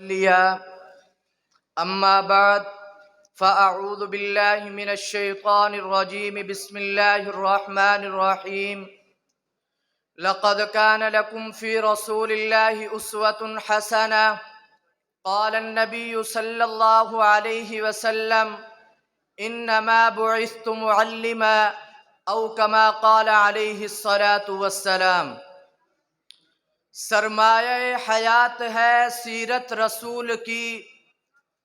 لیا اما بعد فاعوذ باللہ من الشیطان الرجیم بسم اللہ الرحمن الرحیم لقد كان لكم في رسول الله أسوة حسنة قال النبي صلى الله عليه وسلم إنما بعثت معلما أو كما قال عليه الصلاة والسلام۔ سرمایہ حیات ہے سیرت رسول کی،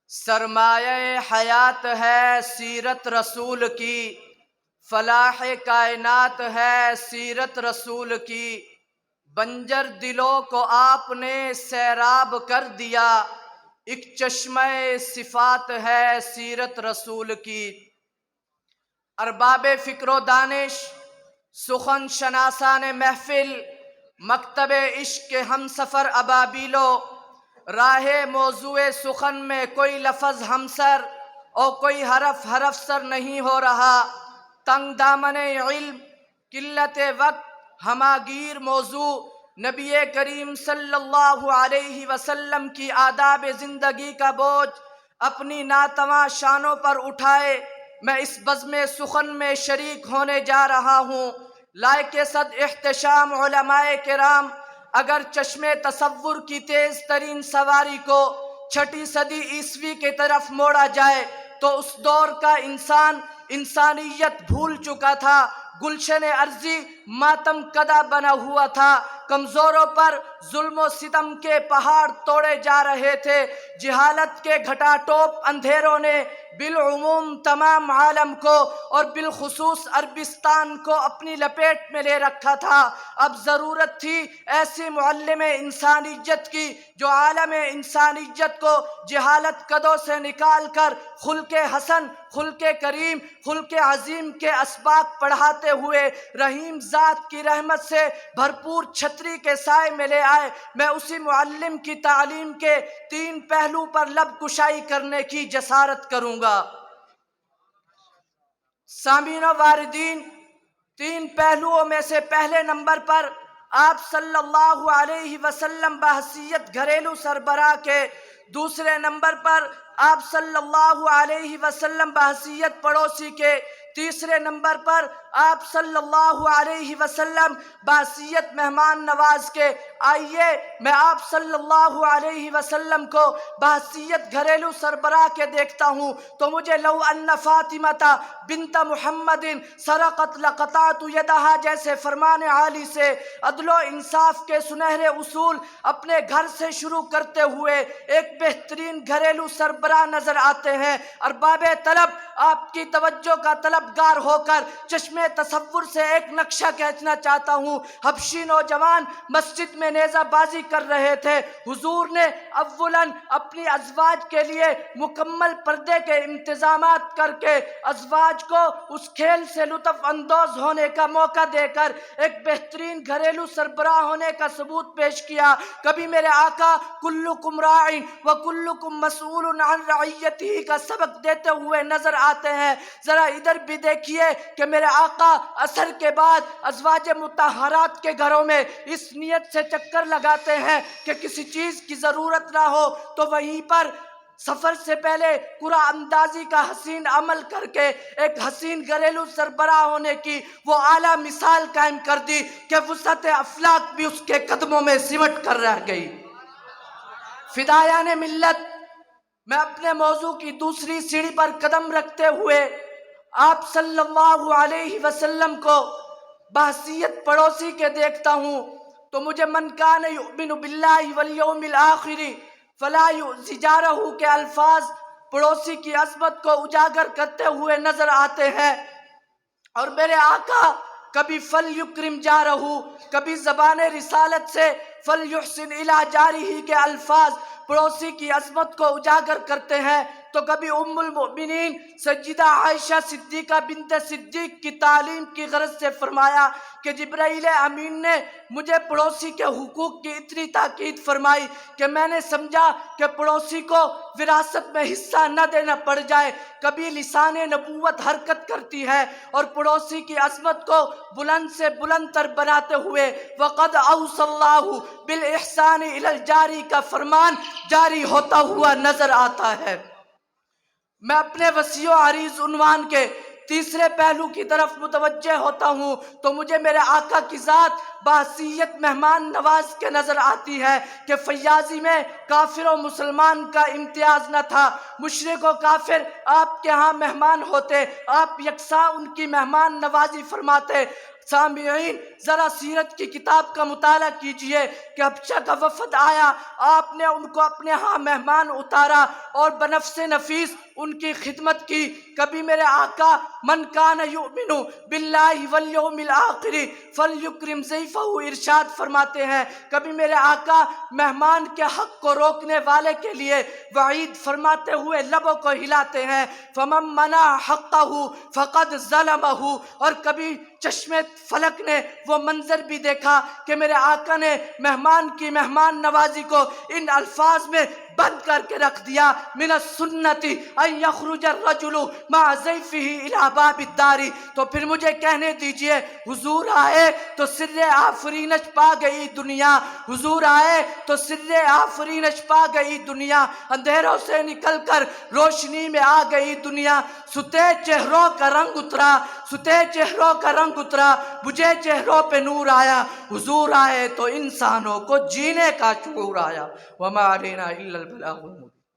سرمایہ حیات ہے سیرت رسول کی، فلاح کائنات ہے سیرت رسول کی، بنجر دلوں کو آپ نے سیراب کر دیا، ایک چشمہ صفات ہے سیرت رسول کی۔ ارباب فکر و دانش، سخن شناسان محفل، مکتب عشق کے ہم سفر ابابیلو، راہ موضوع سخن میں کوئی لفظ ہمسر اور کوئی حرف سر نہیں ہو رہا۔ تنگ دامن علم، قلت وقت، ہماگیر موضوع، نبی کریم صلی اللہ علیہ وسلم کی آداب زندگی کا بوجھ اپنی ناتواں شانوں پر اٹھائے میں اس بزم سخن میں شریک ہونے جا رہا ہوں۔ لائق صد احتشام علماء کرام، اگر چشم تصور کی تیز ترین سواری کو چھٹی صدی عیسوی کی طرف موڑا جائے تو اس دور کا انسانیت بھول چکا تھا، گلشن ارضی ماتم کدہ بنا ہوا تھا، کمزوروں پر ظلم و ستم کے پہاڑ توڑے جا رہے تھے، جہالت کے گھٹا ٹوپ اندھیروں نے بالعموم تمام عالم کو اور بالخصوص عربستان کو اپنی لپیٹ میں لے رکھا تھا۔ اب ضرورت تھی ایسی معلم انسانیت کی جو عالم انسانیت کو جہالت قدوں سے نکال کر خلق حسن، خلق کریم، خلق عظیم کے اسباق پڑھاتے ہوئے رحیم ذات کی رحمت سے بھرپور چھتری کے سائے میں لے آئے۔ میں اسی معلم کی تعلیم کے 3 پہلو پر لب کشائی کرنے کی جسارت کروں گا۔ سامعین و واردین، 3 پہلوؤں میں سے پہلے نمبر پر آپ صلی اللہ علیہ وسلم بحیثیت گھریلو سربراہ کے، دوسرے نمبر پر آپ صلی اللہ علیہ وسلم بحیثیت پڑوسی کے، تیسرے نمبر پر آپ صلی اللہ علیہ وسلم بحیثیت مہمان نواز کے۔ آئیے میں آپ صلی اللہ علیہ وسلم کو بحیثیت گھریلو سربراہ کے دیکھتا ہوں تو مجھے لو ان فاطمہ بنت محمد سرقت لقطعت یدہا جیسے فرمان عالی سے عدل و انصاف کے سنہرے اصول اپنے گھر سے شروع کرتے ہوئے ایک بہترین گھریلو سربراہ نظر آتے ہیں۔ ارباب طلب، آپ کی توجہ کا طلبگار ہو کر چشم تصور سے ایک نقشہ کھینچنا چاہتا ہوں۔ حبشی نوجوان مسجد میں نیزہ بازی کر رہے تھے، حضور نے اولاً اپنی ازواج کے لیے مکمل پردے کے انتظامات کر کے ازواج کو اس کھیل سے لطف اندوز ہونے کا موقع دے کر ایک بہترین گھریلو سربراہ ہونے کا ثبوت پیش کیا۔ کبھی میرے آقا کلکم راع و کلکم مسئول عن رعیتہ کا سبق دیتے ہوئے نظر آتے ہیں۔ ذرا ادھر بھی دیکھیے کہ میرے آقا عصر کے بعد ازواج مطہرات کے گھروں میں اس نیت سے چکر لگاتے ہیں کہ کسی چیز کی ضرورت نہ ہو تو وہیں پر سفر سے پہلے قرآن اندازی کا حسین عمل کر کے ایک حسین گھریلو سربراہ ہونے کی وہ اعلیٰ مثال قائم کر دی کہ وسعت افلاک بھی اس کے قدموں میں سمٹ کر رہ گئی۔ فدایان ملت، میں اپنے موضوع کی دوسری سیڑھی پر قدم رکھتے ہوئے آپ صلی اللہ علیہ وسلم کو بحیثیت پڑوسی کے دیکھتا ہوں تو مجھے من کان یؤمن باللہ والیوم الآخر فلا یؤذی جارہ کے الفاظ پڑوسی کی عظمت کو اجاگر کرتے ہوئے نظر آتے ہیں، اور میرے آقا کبھی فلیکرم جارہ، کبھی زبان رسالت سے فلیحسن الی جارہ کے الفاظ پڑوسی کی عظمت کو اجاگر کرتے ہیں۔ تو کبھی ام المؤمنین سیدہ عائشہ صدیقہ بنت صدیق کی تعلیم کی غرض سے فرمایا کہ جبرائیل امین نے مجھے پڑوسی کے حقوق کی اتنی تاکید فرمائی کہ میں نے سمجھا کہ پڑوسی کو وراثت میں حصہ نہ دینا پڑ جائے۔ کبھی لسان نبوت حرکت کرتی ہے اور پڑوسی کی عظمت کو بلند سے بلند تر بناتے ہوئے وَقَدْ أَوْصَى اللَّهُ بِالْإِحْسَانِ إِلَى الْجَارِ کا فرمان جاری ہوتا ہوا نظر آتا ہے۔ میں اپنے وسیع و عریض عنوان کے تیسرے پہلو کی طرف متوجہ ہوتا ہوں تو مجھے میرے آقا کی ذات بحیثیت مہمان نواز کے نظر آتی ہے کہ فیاضی میں کافر و مسلمان کا امتیاز نہ تھا۔ مشرک و کافر آپ کے ہاں مہمان ہوتے، آپ یکساں ان کی مہمان نوازی فرماتے۔ سامعین ذرا سیرت کی کتاب کا مطالعہ کیجئے کہ حبشہ کا وفد آیا، آپ نے ان کو اپنے ہاں مہمان اتارا اور بنفس نفیس ان کی خدمت کی۔ کبھی میرے آقا من کان یؤمن باللہ والیوم الآخر فلیکرم ضیفہ ارشاد فرماتے ہیں، کبھی میرے آقا مہمان کے حق کو روکنے والے کے لیے وعید فرماتے ہوئے لبوں کو ہلاتے ہیں، فمن منع حقہ فقد ظلمہ۔ اور کبھی چشم فلک نے وہ منظر بھی دیکھا کہ میرے آقا نے مہمان کی مہمان نوازی کو ان الفاظ میں بند کر کے رکھ دیا، من السنت ان یخرج الرجل مع ضیفہ الی باب الدار۔ تو پھر مجھے کہنے دیجئے حضور آئے تو سر آفرینش پا گئی دنیا، حضور آئے تو سر آفرینش پا گئی دنیا، اندھیروں سے نکل کر روشنی میں آ گئی دنیا، ستے چہروں کا رنگ اترا، ستے چہروں کا رنگ اترا، بجھے چہروں پہ نور آیا، حضور آئے تو انسانوں کو جینے کا شعور آیا۔ وما علینا الا البلاغ۔